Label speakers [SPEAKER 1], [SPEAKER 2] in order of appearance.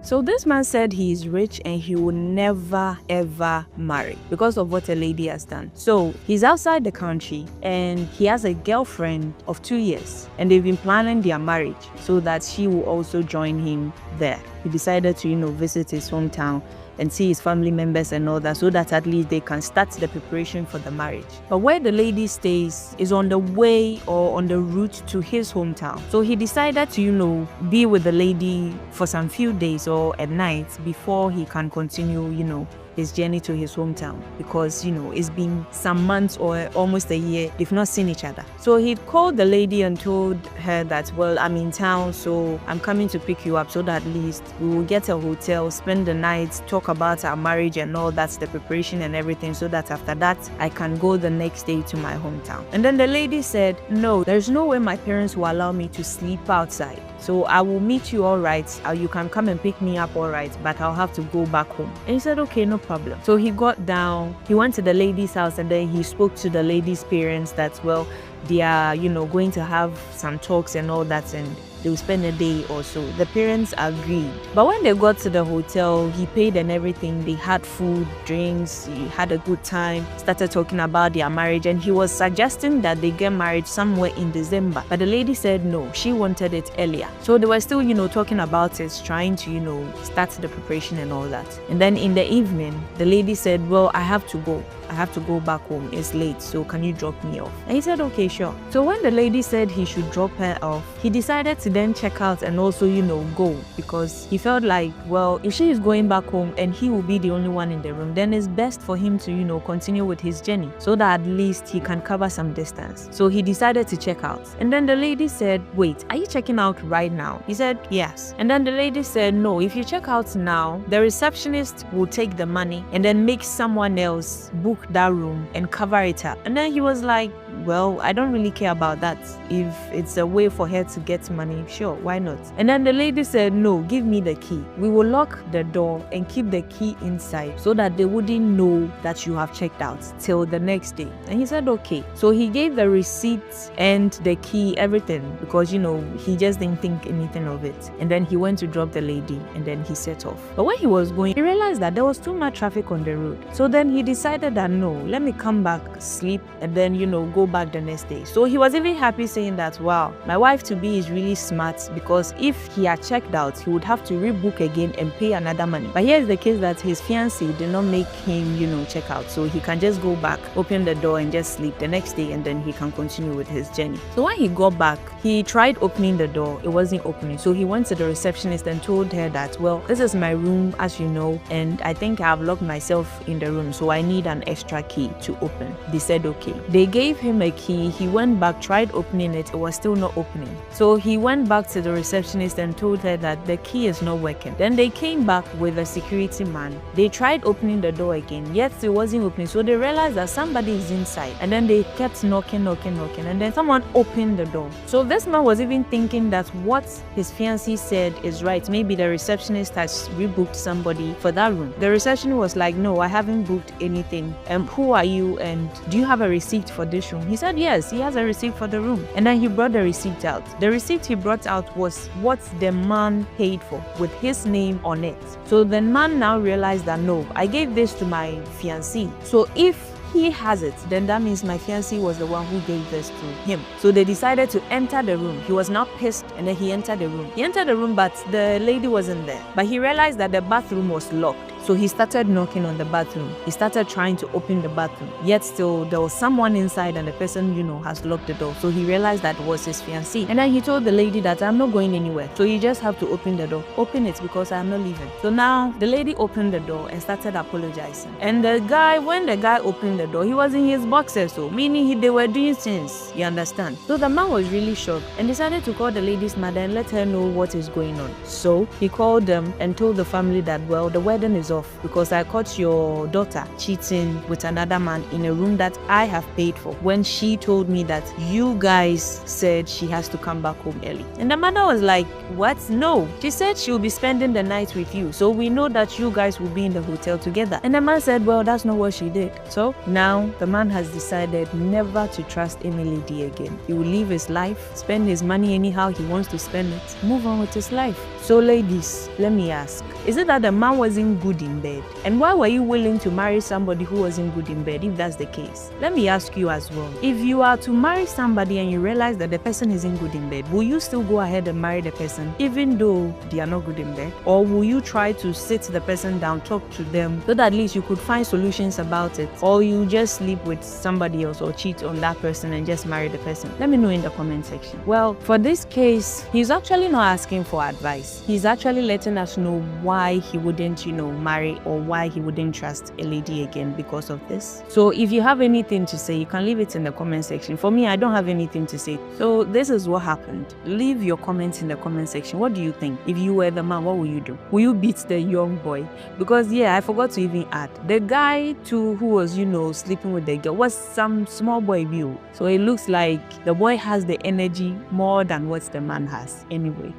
[SPEAKER 1] So this man said he is rich and he will never ever marry because of what a lady has done. So he's outside the country and he has a girlfriend of 2 years and they've been planning their marriage so that she will also join him there. He decided to, visit his hometown and see his family members and all that, so that at least they can start the preparation for the marriage. But where the lady stays is on the way or on the route to his hometown. So he decided to, be with the lady for some few days or a night before he can continue, his journey to his hometown, because it's been some months or almost a year they've not seen each other. So he called the lady and told her that, well, I'm in town, so I'm coming to pick you up, so that at least we will get a hotel, spend the night, talk about our marriage and all that's the preparation and everything, so that after that I can go the next day to my hometown. And then the lady said, no, there's no way my parents will allow me to sleep outside. So I will meet you, all right. You can come and pick me up, all right, but I'll have to go back home. And he said, okay, no problem. So he got down, he went to the lady's house, and then he spoke to the lady's parents that, well, they are, going to have some talks and all that, and they will spend a day or so. The parents agreed. But when they got to the hotel, he paid and everything. They had food, drinks, he had a good time, started talking about their marriage, and he was suggesting that they get married somewhere in December. But the lady said no, she wanted it earlier. So they were still, talking about it, trying to, start the preparation and all that. And then in the evening, the lady said, well, I have to go. I have to go back home. It's late, so can you drop me off? And he said, okay, sure. So when the lady said he should drop her off, he decided to then check out and also, go, because he felt like, well, if she is going back home and he will be the only one in the room, then it's best for him to, continue with his journey so that at least he can cover some distance. So he decided to check out. And then the lady said, wait, are you checking out right now? He said, yes. And then the lady said, no, if you check out now, the receptionist will take the money and then make someone else book that room and cover it up. And then he was like, well, I don't really care about that. If it's a way for her to get money, sure, why not? And then the lady said, no, give me the key. We will lock the door and keep the key inside so that they wouldn't know that you have checked out till the next day. And he said, okay. So he gave the receipt and the key, everything, because, he just didn't think anything of it. And then he went to drop the lady and then he set off. But when he was going, he realized that there was too much traffic on the road. So then he decided that, no, let me come back, sleep, and then, go back the next day. So he was even happy, saying that, wow, my wife-to-be is really smart, because if he had checked out, he would have to rebook again and pay another money. But here is the case that his fiancée did not make him, check out. So he can just go back, open the door and just sleep the next day, and then he can continue with his journey. So when he got back, he tried opening the door. It wasn't opening. So he went to the receptionist and told her that, well, this is my room, as you know, and I think I've locked myself in the room, so I need an extra key to open. They said, okay. They gave him a key. He went back, tried opening it. It was still not opening. So he went back to the receptionist and told her that the key is not working. Then they came back with a security man. They tried opening the door again, yet it wasn't opening. So they realized that somebody is inside. And then they kept knocking. And then someone opened the door. So this man was even thinking that what his fiancée said is right. Maybe the receptionist has rebooked somebody for that room. The receptionist was like, no, I haven't booked anything. Who are you, and do you have a receipt for this room? He said yes, he has a receipt for the room. And then he brought the receipt out. The receipt he brought out was what the man paid for, with his name on it. So the man now realized that, no, I gave this to my fiancée. So if he has it, then that means my fiancé was the one who gave this to him. So they decided to enter the room. He was now pissed, and then he entered the room. He entered the room, but the lady wasn't there. But he realized that the bathroom was locked. So he started knocking on the bathroom. He started trying to open the bathroom. Yet still, there was someone inside, and the person, has locked the door. So he realized that was his fiancée. And then he told the lady that, I'm not going anywhere. So you just have to open the door. Open it, because I'm not leaving. So now the lady opened the door and started apologizing. And when the guy opened the door, he was in his boxers, so meaning they were doing things. You understand? So the man was really shocked and decided to call the lady's mother and let her know what is going on. So he called them and told the family that, well, the wedding is off because I caught your daughter cheating with another man in a room that I have paid for, when she told me that you guys said she has to come back home early. And the mother was like, what? No. She said she will be spending the night with you, so we know that you guys will be in the hotel together. And the man said, well, that's not what she did. So now the man has decided never to trust any lady again. He will live his life, spend his money anyhow he wants to spend it, move on with his life. So ladies, let me ask, is it that the man wasn't good in bed? And why were you willing to marry somebody who wasn't good in bed, if that's the case? Let me ask you as well, if you are to marry somebody and you realize that the person isn't good in bed, will you still go ahead and marry the person even though they are not good in bed? Or will you try to sit the person down, talk to them, so that at least you could find solutions about it? Or you just sleep with somebody else or cheat on that person and just marry the person? Let me know in the comment section. Well, for this case, he's actually not asking for advice. He's actually letting us know why he wouldn't, marry, or why he wouldn't trust a lady again because of this. So if you have anything to say, you can leave it in the comment section. For me, I don't have anything to say. So this is what happened. Leave your comments in the comment section. What do you think? If you were the man, what will you do? Will you beat the young boy? Because I forgot to even add, the guy too who was, sleeping with the girl was some small boy view. So it looks like the boy has the energy more than what the man has anyway.